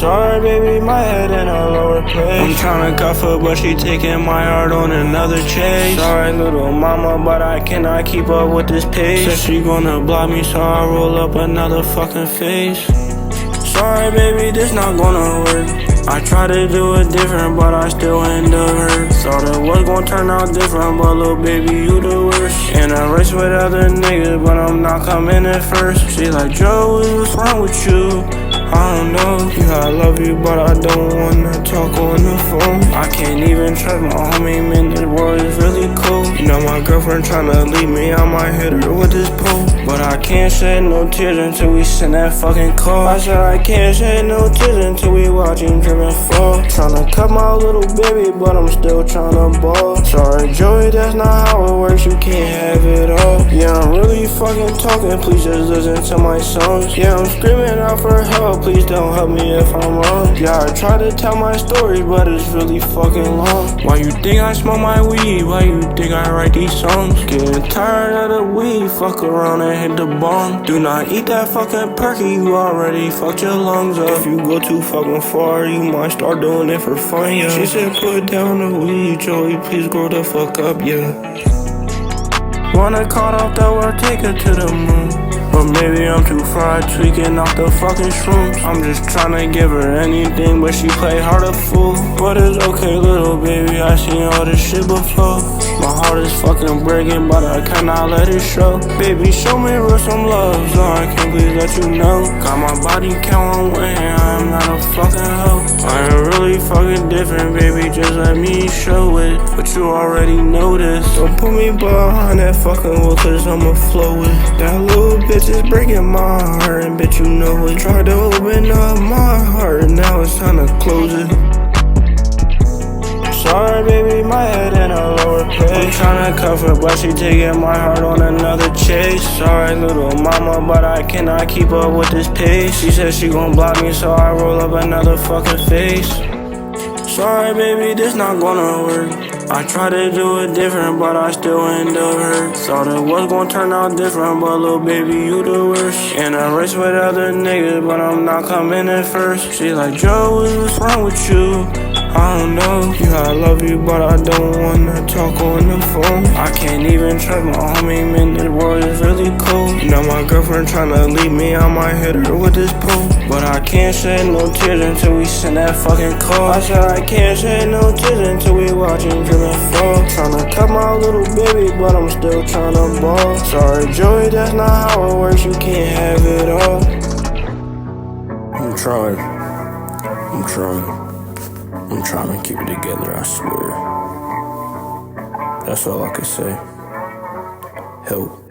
Sorry, baby, my head in a lower place. I'm tryna cuff her, but she taking my heart on another chase. Sorry, little mama, but I cannot keep up with this pace. Said she gonna block me, so I roll up another fucking face. Sorry, baby, this not gonna work. I try to do it different, but I still end up hurt. Thought it was gonna turn out different, but little baby, you the worst. In a race with other niggas, but I'm not coming in first. She like, Joey, what's wrong with you? I don't know. Yeah, I love you, but I don't wanna talk on the phone. I can't even trust my homie, man, this world is really cold. You know my girlfriend tryna leave me, I might hit her with this pole. But I can't shed no tears until we send that fucking call. I said I can't shed no tears until we watch him driven fall. Tryna cut my little baby, but I'm still tryna ball. Sorry, Joey, that's not how it works, you can't have it all. Yeah, I'm really fucking talking, please just listen to my songs. Yeah, I'm screaming out for help, please don't help me if I'm wrong. Yeah, I try to tell my story, but it's really fucking long. Why you think I smoke my weed? Why you think I write these songs? Getting tired of the weed, fuck around and hit the bomb. Do not eat that fucking perky, you already fucked your lungs up. If you go too fucking far, you might start doing it for fun, yeah. She said put down the weed, Joey, please grow the fuck up, yeah. Wanna caught off the world, take her to the moon. But maybe I'm too fried, tweaking off the fucking shrooms. I'm just tryna give her anything, but she play hard a fool. But it's okay, little baby, I seen all this shit before. My heart is fucking breaking, but I cannot let it show. Baby, show me real some love, so I can please let you know. Got my body count on weighing, I am not a fucking hoe. I am really fucking different, baby, just let me show it. But you already know this. Don't put me behind that fucking wall, cause I'ma flow it. That little bitch is breaking my heart, and bitch, you know it. Tried to open up my heart, and now it's time to close it. Sorry, baby, my head in a lower place. I'm tryna cuff her, but she taking my heart on another chase. Sorry, little mama, but I cannot keep up with this pace. She said she gon' block me, so I roll up another fucking face. Sorry, baby, this not gonna work. I try to do it different, but I still end up hurt. Thought it was gonna turn out different, but little baby, you the worst. In a race with other niggas, but I'm not coming in first. She like, Joey, what's wrong with you? I don't know. Yeah, I love you, but I don't wanna talk on the phone. I can't even trust my homie, man, this world is really cold. You know my girlfriend tryna leave me, I might hit her with this pole. But I can't shed no tears until we send that fucking call. I said I can't shed no tears until we watch him driven fall. Tryna cut my little baby, but I'm still tryna ball. Sorry, Joey, that's not how it works, you can't have it all. I'm trying to keep it together, I swear. That's all I can say. Help.